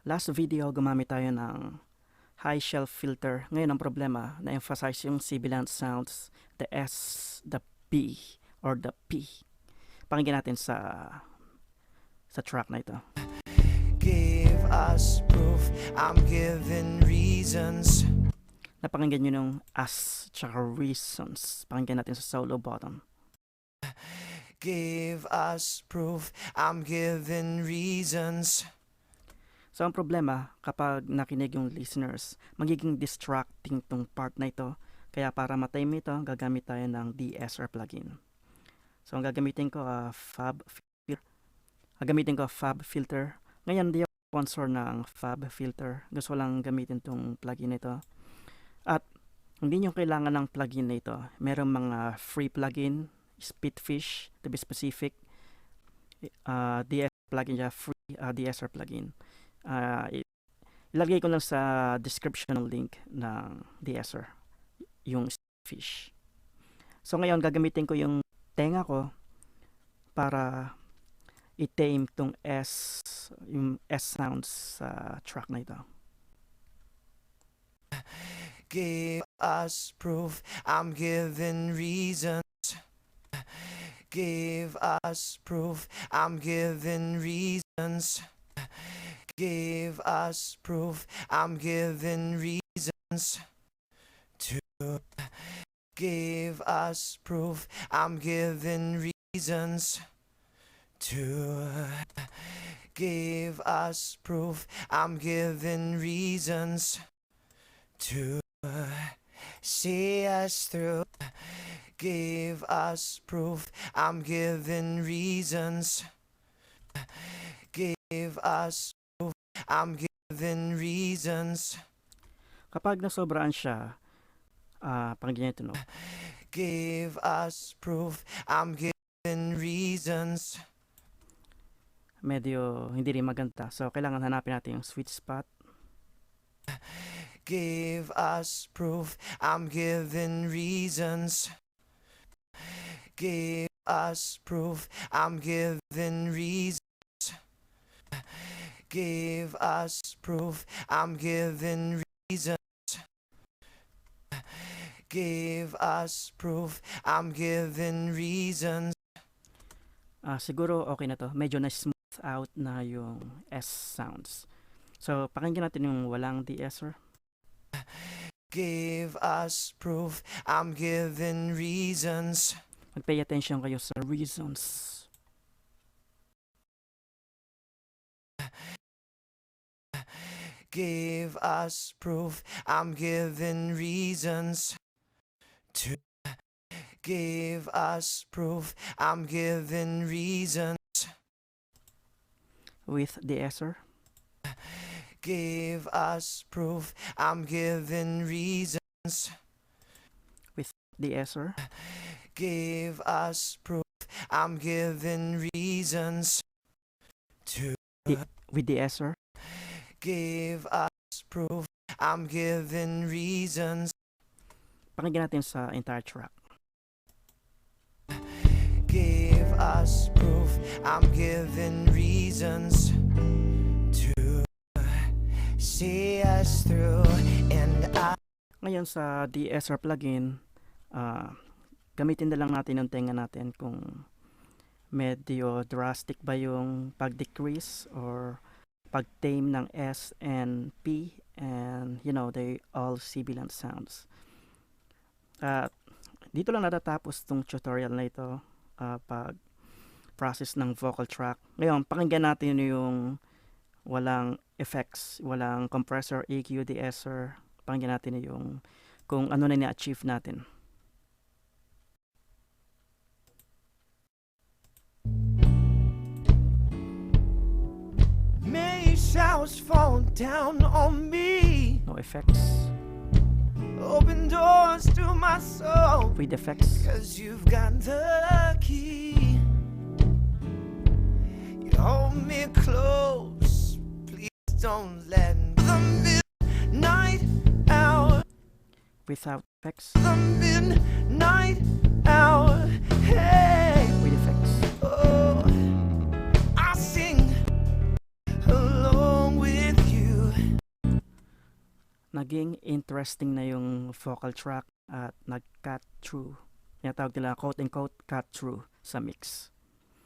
Last video, gumamit tayo ng high shelf filter. Ngayon, ang problema, na-emphasize yung sibilant sounds, the S, the P, or the P. Pakinggan natin sa track na ito. Give us proof, I'm giving reasons. Napakinggan nyo nung as, tsaka reasons. Pakinggan natin sa solo bottom. Give us proof, I'm giving reasons. So, ang problema, kapag nakinig yung listeners, magiging distracting tong part na ito. Kaya para matime ito, gagamit tayo ng De-Esser plugin. So, ang gagamitin ko, Fab filter. Ngayon, di ako sponsor ng Fab filter. Gusto ko lang gamitin tong plugin na ito. At, hindi nyo kailangan ng plugin na ito. Merong mga free plugin, Spitfish, to be specific. De-Esser plugin siya, free De-Esser plugin. Ilagay ko lang sa description ng link ng De-Esser, yung fish. So ngayon gagamitin ko yung tenga ko para i-tame tong S, yung S sounds sa track na ito. Give us proof, I'm giving reasons. Give us proof, I'm giving reasons. Give us proof, I'm giving reasons to give us proof, I'm giving reasons to give us proof, I'm giving reasons to see us through. Give us proof, I'm giving reasons. Give us I'm given reasons. Kapag nasobraan siya, pakinggan ito, no? Give us proof, I'm given reasons. Medyo hindi rin maganda. So, kailangan hanapin natin yung sweet spot. Give us proof, I'm given reasons. Give us proof, I'm given reasons. Give us proof, I'm giving reasons. Give us proof, I'm giving reasons. Siguro okay na to. Medyo na-smooth out na yung S sounds. So, pakinggan natin yung walang De-Esser. Give us proof, I'm giving reasons. Mag-pay attention kayo sa reasons. Give us proof, I'm giving reasons to give us proof, I'm giving reasons With De-Esser. give us proof, I'm giving reasons With De-Esser. give us proof, I'm giving reasons to With De-Esser. give us proof, I'm giving reasons. Pakinggan natin sa entire track. Give us proof, I'm giving reasons to see us through. And Ngayon sa De-Esser plugin, gamitin na lang natin ang tenga natin kung medyo drastic ba yung pag-decrease or pag-tame ng S and P, and they all sibilant sounds. Dito lang natatapos tong tutorial na ito, pag process ng vocal track. Ngayon, pakinggan natin yung walang effects, walang compressor, EQ, De-Esser. Pakinggan natin yung kung ano na ni-achieve natin. showers fall down on me. No effects. Open doors to my soul. With effects. 'Cause you've got the key. You hold me close. Please don't let the midnight hour. Without effects. The midnight hour. Hey. With effects. Oh, I sing along with you. naging interesting na yung vocal track at nag-cut through. Tinatawag nila quote and quote cut through sa mix.